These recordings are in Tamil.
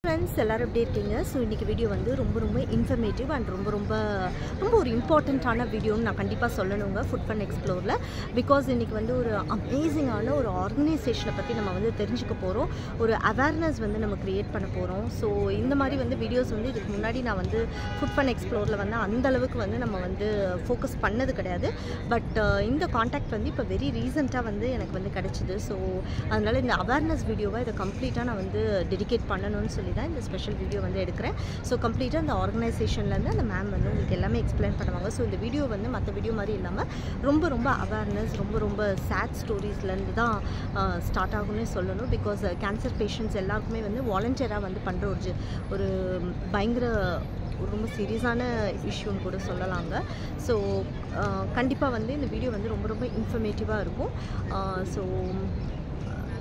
Friends, எல்லாரும் எப்படி இருக்கீங்க? ஸோ இன்றைக்கி வீடியோ வந்து ரொம்ப இன்ஃபர்மேட்டிவ் அண்ட் ரொம்ப ஒரு இம்பார்ட்டண்ட்டான வீடியோன்னு நான் கண்டிப்பாக சொல்லணுங்க ஃபுட் ஃபன் எக்ஸ்ப்ளோரில். பிகாஸ் இன்றைக்கி வந்து ஒரு அமேசிங்கான ஒரு ஆர்கனைசேஷனை பற்றி நம்ம வந்து தெரிஞ்சுக்க போகிறோம், ஒரு அவேர்னஸ் வந்து நம்ம க்ரியேட் பண்ண போகிறோம். ஸோ இந்த மாதிரி வந்து வீடியோஸ் வந்து இதுக்கு முன்னாடி நான் வந்து ஃபுட் ஃபன் எக்ஸ்ப்ளோரில் வந்து அந்தளவுக்கு வந்து நம்ம வந்து ஃபோக்கஸ் பண்ணது கிடையாது. பட் இந்த காண்டாக்ட் வந்து இப்போ வெரி ரீசெண்டாக வந்து எனக்கு வந்து கிடச்சிது. ஸோ அதனால் இந்த அவேர்னஸ் வீடியோவை இதை கம்ப்ளீட்டாக நான் வந்து டெடிகேட் பண்ணணும்னு சொல்லி தான் இந்த ஸ்பெஷல் வீடியோ வந்து எடுக்கிறேன். ஸோ கம்ப்ளீட்டாக அந்த ஆர்கனைசேஷன்லேருந்து அந்த மேம் வந்து உங்களுக்கு எல்லாமே எக்ஸ்பிளைன் பண்ணுவாங்க. ஸோ இந்த வீடியோ வந்து மற்ற வீடியோ மாதிரி இல்லாமல் ரொம்ப அவேர்னஸ், ரொம்ப சேட் ஸ்டோரிஸ்லேருந்து தான் ஸ்டார்ட் ஆகும்னே சொல்லணும். பிகாஸ் கேன்சர் பேஷண்ட்ஸ் எல்லாருக்குமே வந்து வாலண்டியராக வந்து பண்ணுற ஒரு பயங்கர ரொம்ப சீரியஸான இஷ்யூன்னு கூட சொல்லலாங்க. ஸோ கண்டிப்பாக வந்து இந்த வீடியோ வந்து ரொம்ப இன்ஃபர்மேட்டிவாக இருக்கும். ஸோ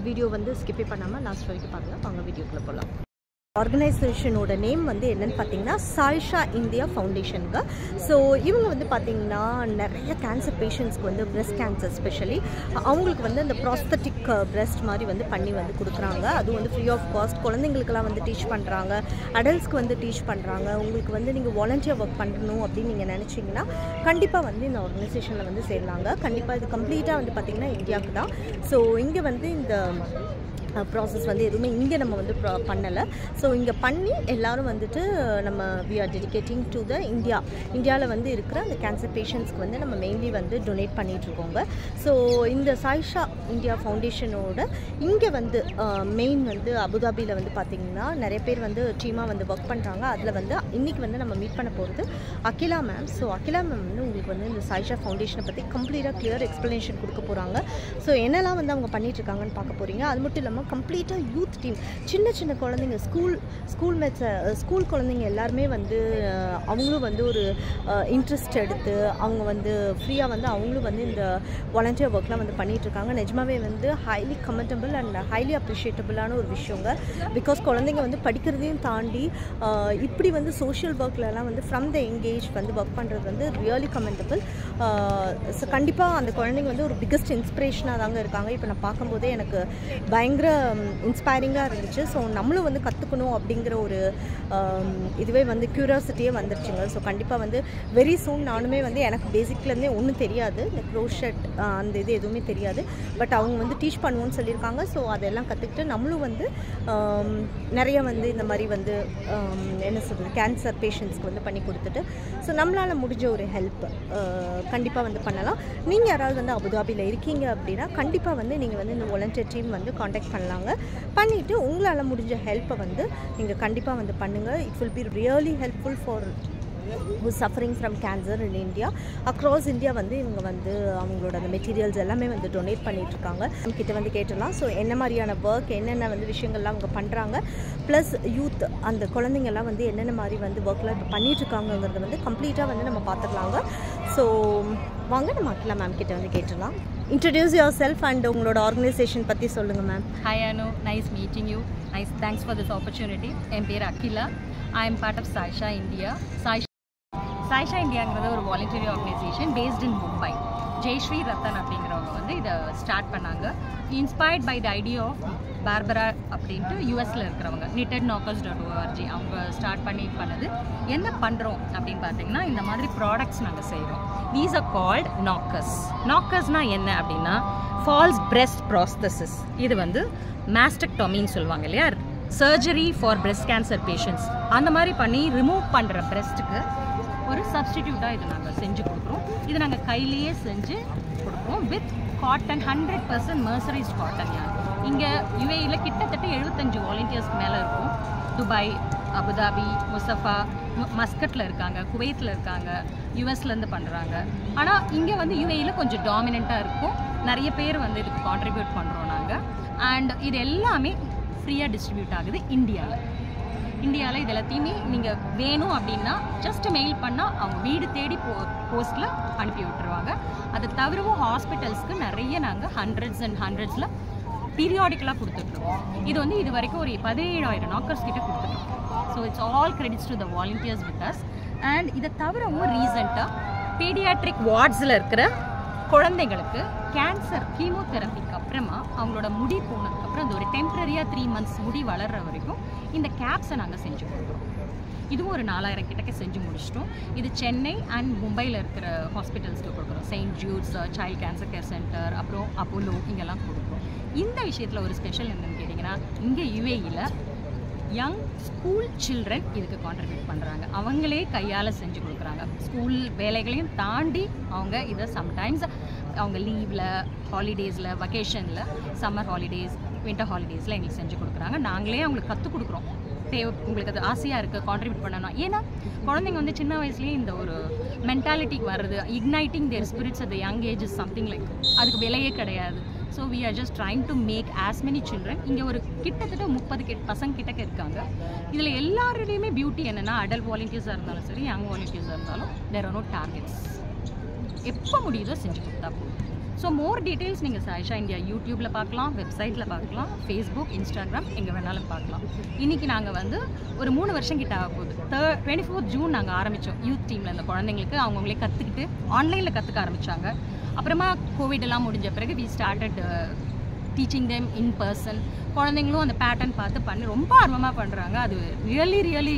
வீடியோ வந்து ஸ்கிப்பே பண்ணாமல் லாஸ்ட் வரைக்கும் பாருங்கள். வாங்க வீடியோக்குள்ளே போகலாம். ஆர்கனைசேஷனோட நேம் வந்து என்னென்னு பார்த்தீங்கன்னா சாய்ஷா இந்தியா ஃபவுண்டேஷனுங்க. ஸோ இவங்க வந்து பார்த்திங்கன்னா நிறைய கேன்சர் பேஷண்ட்ஸ்க்கு வந்து பிரெஸ்ட் கேன்சர் ஸ்பெஷலி அவங்களுக்கு வந்து அந்த ப்ராஸ்தட்டிக் பிரெஸ்ட் மாதிரி வந்து பண்ணி வந்து கொடுக்குறாங்க. அதுவும் வந்து ஃப்ரீ ஆஃப் காஸ்ட். குழந்தைங்களுக்கெல்லாம் வந்து டீச் பண்ணுறாங்க, அடல்ட்ஸ்க்கு வந்து டீச் பண்ணுறாங்க. உங்களுக்கு வந்து நீங்கள் வாலண்டியர் ஒர்க் பண்ணணும் அப்படின்னு நீங்கள் நினச்சிங்கன்னா கண்டிப்பாக வந்து இந்த ஆர்கனைசேஷனில் வந்து சேரலாங்க. கண்டிப்பாக இது கம்ப்ளீட்டாக வந்து பார்த்திங்கன்னா இந்தியாவுக்கு தான். ஸோ இங்கே வந்து இந்த ப்ராசஸ் வந்து எதுவுமே இங்கே நம்ம வந்து பண்ணலை. ஸோ இங்கே பண்ணி எல்லோரும் வந்துட்டு நம்ம we are dedicating to the இந்தியாவில் வந்து இருக்கிற அந்த கேன்சர் பேஷண்ட்ஸ்க்கு வந்து நம்ம மெயின்லி வந்து டொனேட் பண்ணிகிட்ருக்கோங்க. ஸோ இந்த சாய்ஷா இந்தியா ஃபவுண்டேஷனோட இங்கே வந்து மெயின் வந்து அபுதாபியில் வந்து பார்த்திங்கன்னா நிறைய பேர் வந்து டீமாக வந்து ஒர்க் பண்ணுறாங்க. அதில் வந்து இன்றைக்கி வந்து நம்ம மீட் பண்ண போகிறது Akila ma'am. So Akila ma'am வந்து உங்களுக்கு வந்து இந்த சாய்ஷா ஃபவுண்டேஷனை பற்றி கம்ப்ளீட்டாக கிளியர் எக்ஸ்ப்ளனேஷன் கொடுக்க போகிறாங்க. ஸோ என்னெல்லாம் வந்து அவங்க பண்ணிகிட்ருக்காங்கன்னு பார்க்க போகிறீங்க. அது மட்டும் இல்லாமல் கம்ப்ளீட்டாக யூத் டீம், சின்ன குழந்தைங்க, ஸ்கூல் குழந்தைங்க எல்லாருமே வந்து அவங்களும் வந்து ஒரு இன்ட்ரெஸ்ட் எடுத்து அவங்க வந்து ஃப்ரீயாக வந்து அவங்களும் வந்து இந்த வாலண்டியர் ஒர்க்லாம் வந்து பண்ணிகிட்ருக்காங்க. நிஜமாவே வந்து ஹைலி கமெண்டபிள் அண்ட் ஹைலி அப்ரிஷியேட்டபிளான ஒரு விஷயங்க. பிகாஸ் குழந்தைங்க வந்து படிக்கிறதையும் தாண்டி இப்படி வந்து சோஷியல் ஒர்க்லலாம் வந்து ஃப்ரம் த எங்கேஜ் வந்து ஒர்க் பண்ணுறது வந்து ரியலி கமெண்டபிள். ஸோ கண்டிப்பாக அந்த குழந்தைங்க வந்து ஒரு பிக்கஸ்ட் இன்ஸ்பிரேஷனாக தாங்க இருக்காங்க. இப்போ நான் பார்க்கும்போதே எனக்கு பயங்கர இன்ஸ்பைரிங்காக இருந்துச்சு. ஸோ நம்மளும் வந்து கற்றுக்கணும் அப்படிங்கிற ஒரு இதுவே வந்து க்யூரியாசிட்டியே வந்துருச்சுங்க. ஸோ கண்டிப்பாக வந்து வெரி சூன் நானுமே வந்து எனக்கு பேசிக்லேருந்தே ஒன்றும் தெரியாது, இந்த க்ரோஷெட் அந்த இது எதுவுமே தெரியாது. பட் அவங்க வந்து டீச் பண்ணுவோன்னு சொல்லியிருக்காங்க. ஸோ அதெல்லாம் கற்றுக்கிட்டு நம்மளும் வந்து நிறைய வந்து இந்த மாதிரி வந்து என்ன சொல்கிறது கேன்சர் பேஷண்ட்ஸ்க்கு வந்து பண்ணி கொடுத்துட்டு ஸோ நம்மளால் முடிஞ்ச ஒரு ஹெல்ப் கண்டிப்பாக வந்து பண்ணலாம். நீங்கள் யாராவது வந்து அபுதாபியில் இருக்கீங்க அப்படின்னா கண்டிப்பாக வந்து நீங்கள் வந்து இந்த வாலண்டியர் டீம் வந்து காண்டாக்ட் பண்ணலாங்க. பண்ணிவிட்டு உங்களால் முடிஞ்ச ஹெல்ப்பை வந்து நீங்கள் கண்டிப்பாக வந்து பண்ணுங்கள். It will be really helpful for suffering from cancer in India. Across India வந்து இவங்க வந்து அவங்களோட அந்த மெட்டீரியல்ஸ் எல்லாமே வந்து டொனேட் பண்ணிகிட்ருக்காங்க. கிட்ட வந்து கேட்டலாம். ஸோ என்ன மாதிரியான ஒர்க், என்னென்ன வந்து விஷயங்கள்லாம் அவங்க பண்ணுறாங்க, ப்ளஸ் யூத் அந்த குழந்தைங்கள்லாம் வந்து என்னென்ன மாதிரி வந்து ஒர்க்லாம் இப்போ பண்ணிகிட்ருக்காங்கங்கிறத வந்து கம்ப்ளீட்டாக வந்து நம்ம பார்த்துக்கலாங்க. ஸோ வாங்க நம்ம அகிலா மேம் கிட்ட வந்து கேட்டுடலாம். இன்ட்ரடியூஸ் யுவர் செல்ஃப் அண்ட் உங்களோட ஆர்கனைசேஷன் பற்றி சொல்லுங்கள் ma'am. Hi Anu, nice meeting you. Thanks for this opportunity. என் பேர் Akila. I am part of Saisha India. Saisha Indiaங்கிறது ஒரு volunteer organisation based in Mumbai. Jaishree Rattan அப்படிங்கிறவங்க வந்து இதை ஸ்டார்ட் பண்ணாங்க. Inspired by the idea of Barbara அப்படின்ட்டு யூஎஸில் இருக்கிறவங்க knitted-knockers.org அவங்க ஸ்டார்ட் பண்ணது. என்ன பண்ணுறோம் அப்படின்னு பார்த்தீங்கன்னா இந்த மாதிரி ப்ராடக்ட்ஸ் நாங்கள் செய்கிறோம். தீஸ் ஆர் கால்ட் நாக்கர்ஸ்னால் என்ன அப்படின்னா ஃபால்ஸ் பிரெஸ்ட் ப்ராஸ்தசிஸ். இது வந்து மாஸ்டெக்டோமின்னு சொல்லுவாங்க இல்லையா, surgery for breast cancer patients. அந்த மாதிரி பண்ணி ரிமூவ் பண்ணுற பிரெஸ்ட்டுக்கு ஒரு சப்ஸ்டிடியூட்டாக இது நாங்கள் செஞ்சு கொடுக்குறோம். இது நாங்கள் கையிலேயே செஞ்சு கொடுக்குறோம் வித் காட்டன், 100% மெர்சரைஸ்ட் காட்டன். இங்கே யுஏஇயில் கிட்டத்தட்ட 75 வாலண்டியர்ஸ்க்கு மேலே இருக்கும். துபாய், அபுதாபி, முசஃபா, மஸ்கட்டில் இருக்காங்க, குவைத்தில் இருக்காங்க, யூஎஸ்லேருந்து பண்ணுறாங்க. ஆனால் இங்கே வந்து யுஏஇயில் கொஞ்சம் டாமினண்ட்டாக இருக்கும். நிறைய பேர் வந்து இதுக்கு கான்ட்ரிபியூட் பண்ணுறோம் நாங்கள். அண்ட் இது எல்லாமே ஃப்ரீயாக டிஸ்ட்ரிபியூட் ஆகுது இந்தியாவில். இது எல்லாத்தையுமே நீங்கள் வேணும் அப்படின்னா ஜஸ்ட் மெயில் பண்ணால் அவங்க வீடு தேடி போஸ்ட்டில் அனுப்பி விட்டுருவாங்க. அதை தவிரவும் ஹாஸ்பிட்டல்ஸ்க்கு நிறைய நாங்கள் ஹண்ட்ரட்ஸில் பீரியாடிக்கலாக கொடுத்துட்ருக்கோம். இது வந்து இது வரைக்கும் ஒரு 17,000 நாக்கர்ஸ் கிட்ட கொடுத்துட்ருக்கோம். So it's all credits to the volunteers with us. And இதை தவிரவும் ரீசெண்டாக பீடியாட்ரிக் வார்ட்ஸில் இருக்கிற குழந்தைங்களுக்கு கேன்சர் கீமோதெரப்பிக்கு அப்புறமா அவங்களோட முடி போனதுக்கப்புறம் அது ஒரு டெம்பரரியாக 3 months முடி வளர்கிற வரைக்கும் இந்த கேப்ஸை நாங்கள் செஞ்சு கொடுக்குறோம். இதுவும் ஒரு 4000 கிட்டக்க செஞ்சு முடிச்சிட்டோம். இது சென்னை அண்ட் மும்பையில் இருக்கிற ஹாஸ்பிட்டல்ஸில் கொடுக்குறோம். Saint Jude's, child cancer care centre, அப்புறம் அப்போலோ, இங்கெல்லாம் கொடுக்குறோம். இந்த விஷயத்தில் ஒரு ஸ்பெஷல் என்னென்னு கேட்டிங்கன்னா, இங்கே யுஏஇயில் யங் ஸ்கூல் சில்ட்ரன் இதுக்கு கான்ட்ரிபியூட் பண்ணுறாங்க. அவங்களே கையால் செஞ்சு கொடுக்குறாங்க. ஸ்கூல் வேலைகளையும் தாண்டி அவங்க இதை சம்டைம்ஸ் அவங்க லீவில், ஹாலிடேஸில், வெக்கேஷனில், சம்மர் ஹாலிடேஸ், வின்டர் ஹாலிடேஸில் எங்களுக்கு செஞ்சு கொடுக்குறாங்க. நாங்களே அவங்களுக்கு கற்றுக் கொடுக்குறோம். உங்களுக்கு அது ஆசையாக இருக்குது கான்ட்ரிபியூட் பண்ணணும். ஏன்னா குழந்தைங்க வந்து சின்ன வயசுலேயே இந்த ஒரு மென்டாலிட்டிக்கு வர்றது, igniting their spirits at the young age is something like, அதுக்கு விலையே கிடையாது. So we are just trying to make as many children. இங்கே ஒரு கிட்டத்தட்ட 30 பசங்க கிட்டக்க இருக்காங்க. இதில் எல்லாருடையுமே பியூட்டி என்னென்னா, அடல்ட் வாலண்டியர்ஸாக இருந்தாலும் சரி, யங் வாலண்டியர்ஸாக இருந்தாலும் தேர் ஆர் நோ டார்கெட்ஸ். எப்போ முடியுதோ செஞ்சு கொடுத்தா போதும். ஸோ மோர் டீட்டெயில்ஸ் நீங்கள் சாயிஷா இந்தியா யூடியூப்பில் பார்க்கலாம், வெப்சைட்டில் பார்க்கலாம், ஃபேஸ்புக், இன்ஸ்டாகிராம், எங்கே வேணாலும் பார்க்கலாம். இன்றைக்கி நாங்கள் வந்து ஒரு 3 வருஷம் கிட்ட ஆக போகுது. 24 ஜூன் நாங்கள் ஆரம்பித்தோம் யூத் டீமில். இந்த குழந்தைங்களுக்கு அவங்களே கற்றுக்கிட்டு ஆன்லைனில் கற்றுக்க ஆரம்பித்தாங்க. அப்புறமா கோவிட் எல்லாம் முடிஞ்ச பிறகு we started teaching them in person. குழந்தைங்களும் அந்த பேட்டர்ன் பார்த்து பண்ணி ரொம்ப ஆர்வமாக பண்ணுறாங்க. அது ரியலி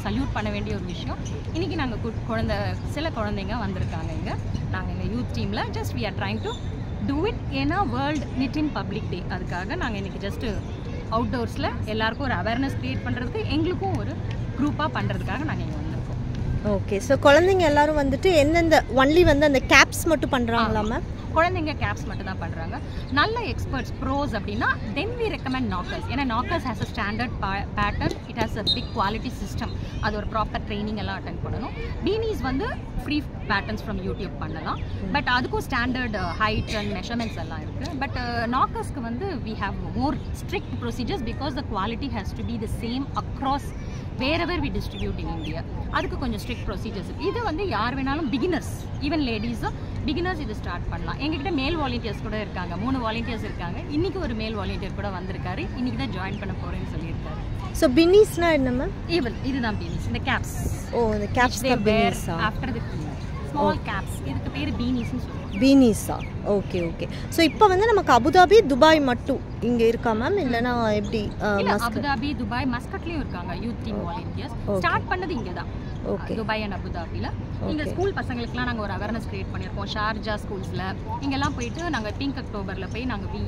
சல்யூட் பண்ண வேண்டிய ஒரு விஷயம். இன்றைக்கி நாங்கள் சில குழந்தைங்க வந்திருக்காங்க இங்கே. நாங்கள் எங்கள் யூத் டீமில் just we are trying to do it. ஏன்னா world knit in public day, அதுக்காக நாங்கள் இன்றைக்கி ஜஸ்ட்டு அவுட்டோர்ஸில் எல்லாருக்கும் ஒரு அவேர்னஸ் க்ரியேட் பண்ணுறதுக்கு, எங்களுக்கும் ஒரு குரூப்பாக பண்ணுறதுக்காக நாங்கள் இங்கே வந்திருக்கோம். ஓகே. ஸோ குழந்தைங்க எல்லாரும் வந்துட்டு எந்தெந்த ஒன்லி வந்து அந்த கேப்ஸ் மட்டும் பண்ணுறாங்களா மேம்? குழந்தைங்க கேப்ஸ் மட்டும் தான் பண்ணுறாங்க. நல்ல எக்ஸ்பர்ட்ஸ் ப்ரோஸ் அப்படின்னா தென் வி ரெக்கமெண்ட் நாக்கர்ஸ். ஏன்னா Knockers has a standard pattern, it has a big quality system. அது ஒரு ப்ராப்பர் ட்ரைனிங் எல்லாம் அட்டென்ட் பண்ணணும். பீனிஸ் வந்து ஃப்ரீ பேட்டர்ன்ஸ் ஃப்ரம் யூடியூப் பண்ணலாம். பட் அதுக்கும் ஸ்டாண்டர்ட் ஹைட் அண்ட் மெஷர்மெண்ட்ஸ் எல்லாம் இருக்குது. பட் நாக்கர்ஸ்க்கு வந்து we have more strict procedures because the quality has to be the same across wherever we distribute in India. அதுக்கு கொஞ்சம் ஸ்ட்ரிக்ட் ப்ரொசீஜர்ஸ். இது வந்து யார் வேணாலும் பிகினர்ஸ், ஈவன் லேடிஸும் பிகினர்ஸ் இது ஸ்டார்ட் பண்ணலாம். எங்ககிட்ட மேல் வாலண்டியர்ஸ் கூட இருக்காங்க. 3 வாலண்டியர்ஸ் இருக்காங்க. இன்றைக்கி ஒரு மேல் வாலண்டியர் கூட வந்திருக்காரு. இன்றைக்கி தான் ஜாயின் பண்ண போகிறேன்னு சொல்லியிருக்காரு. ஸோ பினிஸ்னா என்ன மேம்? இதுதான் பினிஸ். இந்த கேப்ஸ். ஓ, இந்த கேப்ஸ் தான் பினிஸா? After the small caps. இதுக்கு பேர் பீனிஸ்னு சொல்லுவாங்க. பீனிஸா? Okay okay. ஸோ இப்போ வந்து நமக்கு அபுதாபி, துபாய் மட்டும் இங்கே இருக்கா மேம்? இல்லைனா எப்படி? அபுதாபி, துபாய், மஸ்கட்லேயும் இருக்காங்க யூத் டீம் வாலண்டியர்ஸ். ஸ்டார்ட் பண்ணது இங்கே தான், துபாய் அண்ட் அபுதாபியில். இங்கே ஸ்கூல் பசங்களுக்குலாம் நாங்கள் ஒரு அவேர்னஸ் க்ரியேட் பண்ணியிருக்கோம். ஷார்ஜா ஸ்கூல்ஸில் இங்கெல்லாம் போயிட்டு நாங்கள் பிங்க் அக்டோபரில் போய் நாங்கள் we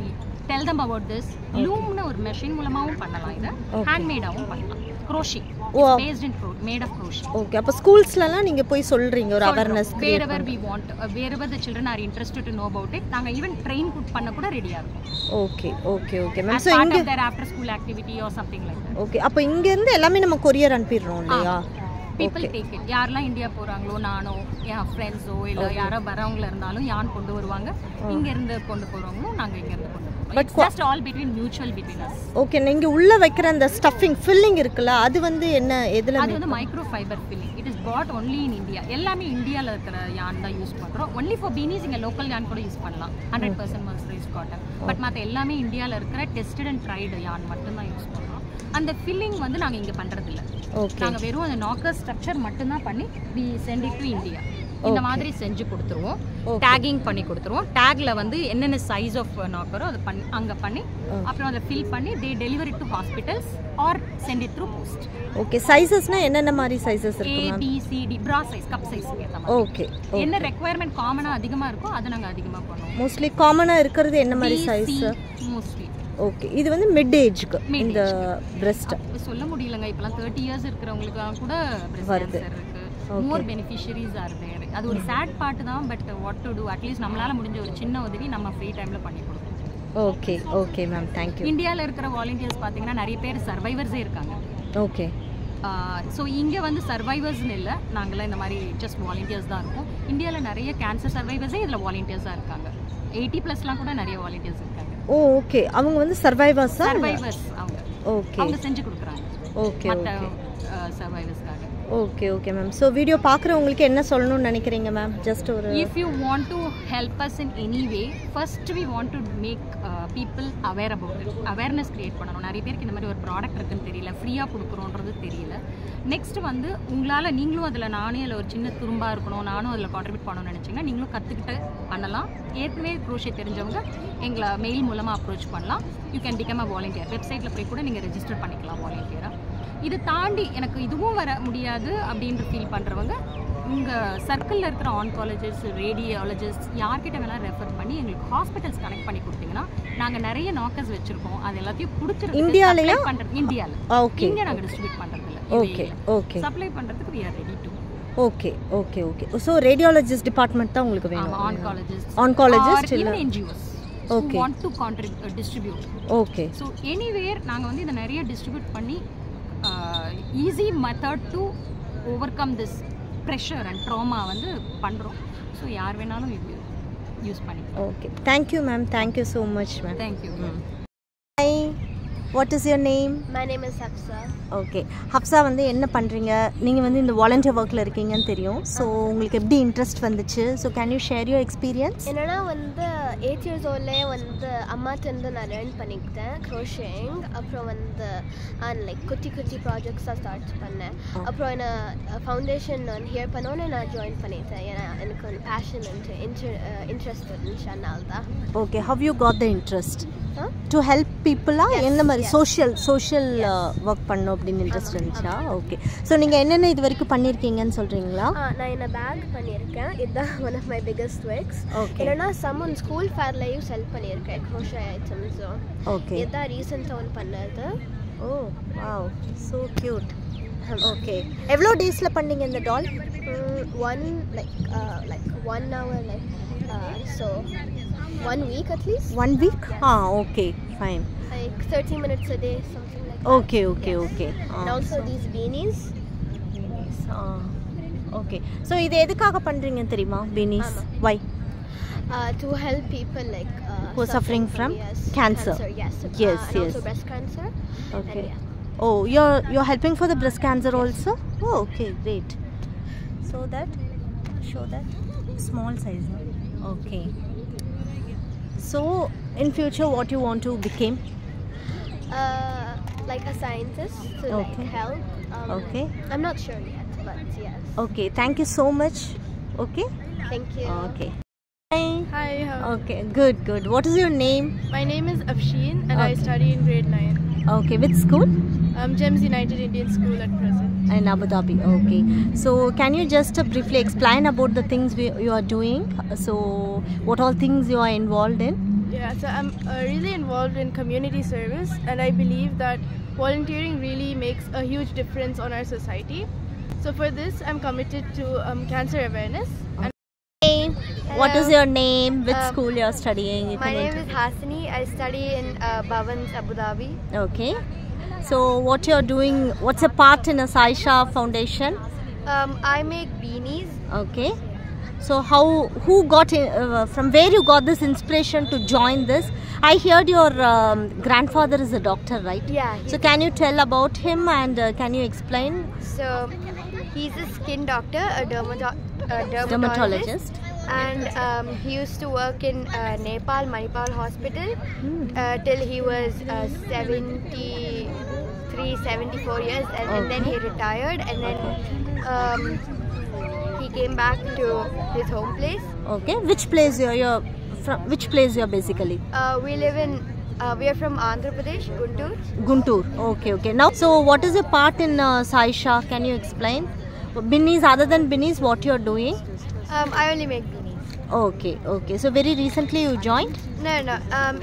tell them about this. லூம்னு ஒரு மெஷின் மூலமாகவும் பண்ணலாம், இதை ஹேண்ட்மேடாகவும் பண்ணலாம். crochet. It's based in made of crochet. Okay. அப்ப ஸ்கூல்ஸ்லலாம் நீங்க போய் சொல்றீங்க ஒரு awareness create wherever we want, wherever the children are interested to know about it, நாங்க even train பண்ண கூட ரெடியா இருக்கோம். Okay, okay, okay ma'am. So இங்க there after school activity or something like that. Okay. அப்ப இங்க இருந்து எல்லாமே நம்ம கொரியர் அனுப்பிடுறோம் இல்லையா? People take it. யாரெல்லாம் இந்தியா போறாங்களோ, நானோ என் ஃப்ரெண்ட்ஸோ இல்ல யாரோ வரவங்க இருந்தாலும் யான் கொண்டு வருவாங்க. இங்க இருந்து கொண்டு போறவங்களும் நாங்க இங்க இருந்து கொண்டு போறோம். But just all mutual between us. Okay. நீங்க உள்ள வைக்கிற அந்த ஸ்டஃபிங் ஃபில்லிங் இருக்குல, அது வந்து என்ன எதுல? அது வந்து micro fibre filling. It is bought only in India. எல்லாமே இந்தியால இருக்கிற yarn தான் யூஸ் பண்றோம். Only for beanies இங்க local yarn கூட யூஸ் பண்ணலாம். 100% mercerized cotton. பட் மத்த எல்லாமே இந்தியால இருக்கிற tested and tried yarn மட்டும் தான் யூஸ் பண்றோம். அந்த ஃபில்லிங் வந்து நாங்க இங்க பண்றது இல்ல. நாங்க வெறும் அந்த நாக்கர் ஸ்ட்ரக்சர் மட்டும் தான் பண்ணி we send it to India. இந்த மாதிரி செஞ்சு கொடுத்துருவோம். டேகிங் பண்ணி கொடுத்துருவோம். டேக்ல வந்து என்னென்ன சைஸ் ஆஃப் நாக்கரோ அதை பண்ணி அங்கே பண்ணி அப்புறம் அதை ஃபில் பண்ணி they deliver it to hospitals or send it through post. Okay. சைஸஸ்னா என்னென்ன மாதிரி சைஸஸ் இருக்கு ma'am? A B C D bra size, cup size கேட்ட மாதிரி. ஓகே. என்ன ரெக்வயர்மென்ட் காமனா அதிகமா இருக்கோ அதை நாங்க அதிகமா பண்ணுவோம். மோஸ்ட்லி காமனா இருக்குது என்ன மாதிரி சைஸ்? மோஸ்ட்லி. ஓகே. இது வந்து மிட் ஏஜ்க்கு இந்த பிரஸ்ட் சொல்ல முடியலங்க. இப்பலாம் 30 இயர்ஸ் இருக்கிறவங்களுக்கு கூட பிரஸ்ட் கேன்சர் இருக்கு. மோர் பெனிஃபிஷியரிஸ் ஆர் தேர். அது ஒரு சேட் பார்ட் தான். But what to to, at least நம்மளால முடிஞ்ச ஒரு சின்ன உதவி நம்ம ஃப்ரீ டைம்ல பண்ணி கொடுப்போம். Okay okay ma'am, thank you. இந்தியாவில் இருக்கிற வாலண்டியர்ஸ் பார்த்தீங்கன்னா நிறைய பேர் சர்வைவர்ஸே இருக்காங்க. ஓகே. ஸோ இங்கே வந்து சர்வைவர்ஸ்னு இல்லை, நாங்களாம் இந்த மாதிரி ஜஸ்ட் வாலண்டியர்ஸ் தான் இருக்கோம். இந்தியாவில் நிறைய கேன்சர் சர்வைவர்ஸே இதில் வாலண்டியர்ஸாக இருக்காங்க. 80+லாம் கூட நிறைய வாலண்டியர்ஸ் இருக்காங்க. ஓ ஓகே. அவங்க வந்து சர்வைவர்ஸ் அவங்க. ஓகே. அவங்க செஞ்சு கொடுக்குறாங்க. ஓகே. மற்ற சர்வைவர்ஸ்க்காக. Okay okay ma'am. So video பார்க்குறவங்களுக்கு என்ன சொல்லணும்னு நினைக்கிறீங்க மேம்? ஜஸ்ட் ஒரு if you want to help us in any way, first we want to make people aware about it. Awareness create பண்ணணும். நிறைய பேருக்கு இந்த மாதிரி ஒரு ப்ராடக்ட் இருக்குன்னு தெரியல, ஃப்ரீயாக கொடுக்குறோன்றது தெரியல. நெக்ஸ்ட் வந்து உங்களால் நீங்களும் அதில் அதில் ஒரு சின்ன துரும்பாக இருக்கணும், நானும் அதில் கான்ட்ரிபியூட் பண்ணணும்னு நினச்சிங்கன்னா நீங்களும் கற்றுக்கிட்டு பண்ணலாம். ஏற்கனவே க்ரோஷே தெரிஞ்சவங்க எங்களை மெயில் மூலமாக அப்ரோச் பண்ணலாம். You can become a volunteer. வெப்சைட்டில் போய் கூட நீங்கள் ரெஜிஸ்டர் பண்ணிக்கலாம் வாலண்டியராக. இதை தாண்டி எனக்கு இதுவும் வர முடியாது அப்படின்ற ஃபீல் பண்ணுறவங்க உங்கள் சர்க்கிளில் இருக்கிற ஆன்காலஜிஸ்ட், ரேடியாலஜிஸ்ட் யார்கிட்ட வேணால் ரெஃபர் பண்ணி எங்களுக்கு ஹாஸ்பிட்டல்ஸ் கனெக்ட் பண்ணி கொடுத்தீங்கன்னா நாங்கள் நிறைய நாக்கர்ஸ் வச்சுருக்கோம். அது எல்லாத்தையும் கொடுத்துருக்கோம். இந்தியாவிலேயே பண்ணுறது இந்தியாவில். ஓகே, இங்கே நாங்கள் டிஸ்ட்ரிபியூட் பண்ணுறதில்ல. Okay okay. சப்ளை பண்ணுறதுக்கு we are ready to. Okay okay okay. So radiologist department தான் உங்களுக்கு வேணும்? ஆன்காலஜிஸ்ட் இல்லை NGOs okay want to distribute. Okay. So anywhere நாங்கள் வந்து இதை நிறைய டிஸ்ட்ரிபியூட் பண்ணி easy method to over come this pressure and drama வந்து பண்ணுறோம். ஸோ யார் வேணாலும் யூஸ் பண்ணிக்கலாம். Okay, thank you ma'am. Thank you so much ma'am. Thank you. Hi, what is your name? My name is Hafsa. Okay, Hafsa வந்து என்ன பண்ணுறீங்க? நீங்கள் வந்து இந்த வாலண்டியர் ஒர்க்கில் இருக்கீங்கன்னு தெரியும். ஸோ உங்களுக்கு எப்படி இன்ட்ரெஸ்ட் வந்துச்சு? So can you share your experience? என்னன்னா வந்து 8 years oldலேயே வந்து அம்மாட்டேருந்து நான் லேர்ன் பண்ணிக்கிட்டேன் க்ரோஷிங். அப்புறம் வந்து லைக் குட்டி குட்டி ப்ராஜெக்ட்ஸாக ஸ்டார்ட் பண்ணேன். அப்புறம் என்ன ஃபவுண்டேஷன் வந்து ஹியர் பண்ணோன்னு நான் ஜாயின் பண்ணிட்டேன். ஏன்னா எனக்கு ஒரு பேஷன் இன்ட்ரெஸ்ட் இருந்துச்சு, அதனால தான். Okay, how you got the interest to help பீப்புளா? என்ன மாதிரி சோஷியல் ஒர்க் பண்ணோம் அப்படின்னு இன்ட்ரெஸ்ட் இருந்துச்சா? ஓகே. ஸோ நீங்கள் என்னென்ன இது வரைக்கும் பண்ணியிருக்கீங்கன்னு சொல்கிறீங்களா? நான் என்ன பேக் பண்ணியிருக்கேன். இதுதான் one of my biggest works. Okay. என்னன்னா சம்மன் ஸ்கூல் ஃபேர்லையும் செல் பண்ணியிருக்கேன் க்ரோஷே ஐட்டம்ஸும். ஓகே. இதுதான் ரீசெண்டாக ஒன்று பண்ணது. Oh wow, so cute. Okay, எவ்வளோ டேஸில் பண்ணீங்க இந்த டால்? One like 1 hour, like so 1 week at least. 1 week? Okay, fine. Like 30 minutes a day, something like that. Okay, okay, Yes. okay. And also these beanies. Okay. So இது எதுக்காக பண்றீங்க தெரியுமா? beanies. Why? To help people like who are suffering from cancer. Yes. Yes, yes. And also breast cancer. Okay. And, Oh, you're helping for the breast cancer also? Oh, okay, great. So that, show that small size. Okay. So in future, what you want to become? like a scientist to Okay. like help. Okay. I'm not sure yet, but yes. Okay. Thank you so much. Okay. Thank you. Okay. Hi. Hi, Okay. Good. Good. What is your name? my name is Afsheen and I Okay. study in grade 9. Okay. Which school? GEMS United Indian School at present. In Abu Dhabi. Okay. So can you just briefly explain about the things you are doing? So what all things you are involved in? Yeah, so I'm really involved in community service and I believe that volunteering really makes a huge difference on our society. So for this, I'm committed to cancer awareness. And What is your name? Which school you are studying? You My can name is Hasini. I study in Bhavans, Abu Dhabi. Okay. So what you are doing? What's your part in a Saisha Foundation? I make beanies. Okay. So who got in, from where you got this inspiration to join this? I heard your grandfather is a doctor, right? Yeah. So can you tell about him and can you explain? So he's a skin doctor, a dermatologist. Dermatologist. And he used to work in Nepal, Manipal Hospital till he was 74 years and then he retired and then he came back to his home place. Okay. Which place you're from? Which place you're basically? We are from Andhra Pradesh, Guntur. Guntur. Okay, okay. Now, so what is your part in Saisha? Can you explain? Beanies, other than beanies, what you're doing? I only make beanies. Okay, okay. So very recently you joined? No.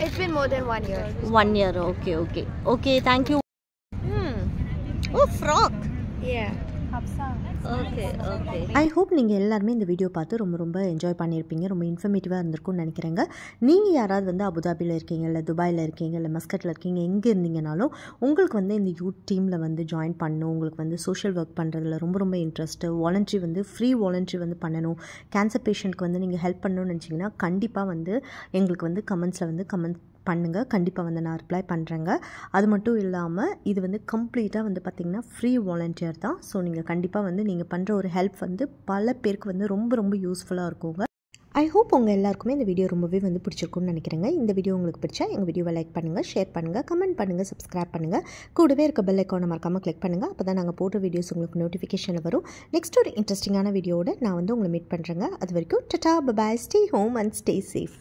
It's been more than 1 year. 1 year. Okay, okay. Okay, thank you. Oh, frog. Yeah. Okay okay. I hope நீங்கள் எல்லாருமே இந்த வீடியோ பார்த்து ரொம்ப என்ஜாய் பண்ணியிருப்பீங்க. ரொம்ப இன்ஃபர்மேட்டிவாக இருந்திருக்கும்னு நினைக்கிறேங்க. நீங்கள் யாராவது வந்து அபுதாபியில் இருக்கீங்க, இல்லை துபாயில் இருக்கீங்க, இல்லை மஸ்கட்டில் இருக்கீங்க, எங்கே இருந்தீங்கனாலும் உங்களுக்கு வந்து இந்த யூத் டீமில் வந்து ஜாயின் பண்ணணும், உங்களுக்கு வந்து சோஷியல் ஒர்க் பண்ணுறதுல ரொம்ப இன்ட்ரெஸ்ட்டு, வாலண்ட்ரி வந்து ஃப்ரீ வாலண்ட்ரி வந்து பண்ணணும், கேன்சர் பேஷண்ட்க்கு வந்து நீங்கள் ஹெல்ப் பண்ணணும்னு நினச்சிங்கன்னா கண்டிப்பாக வந்து எங்களுக்கு வந்து கமெண்ட்ஸில் வந்து கமெண்ட் பண்ணுங்கள். கண்டிப்பாக வந்து நான் ரிப்ளை பண்ணுறேங்க. அது மட்டும் இல்லாமல் இது வந்து கம்ப்ளீட்டாக வந்து பார்த்திங்கன்னா ஃப்ரீ வாலண்டியர் தான். ஸோ நீங்கள் கண்டிப்பாக வந்து நீங்கள் பண்ணுற ஒரு ஹெல்ப் வந்து பல பேருக்கு வந்து ரொம்ப யூஸ்ஃபுல்லாக இருக்குங்க. ஐ ஹோப் உங்கள் எல்லாருக்குமே இந்த வீடியோ ரொம்பவே வந்து பிடிச்சிருக்கும்னு நினைக்கிறேங்க. இந்த வீடியோ உங்களுக்கு பிடிச்சா எங்கள் வீடியோவை லைக் பண்ணுங்கள், ஷேர் பண்ணுங்கள், கமெண்ட் பண்ணுங்கள், சப்ஸ்கிரைப் பண்ணுங்கள். கூடவே இருக்க பெல் ஐக்கானை மறக்காமல் கிளிக் பண்ணுங்கள். அப்போ தான் நாங்கள் போடுற வீடியோஸ் உங்களுக்கு நோட்டிஃபிகேஷனில் வரும். நெக்ஸ்ட் ஒரு இன்ட்ரெஸ்டிங்கான வீடியோவோட நான் வந்து உங்களை மீட் பண்ணுறேங்க. அது வரைக்கும் ta-ta, bye bye, stay home and stay safe.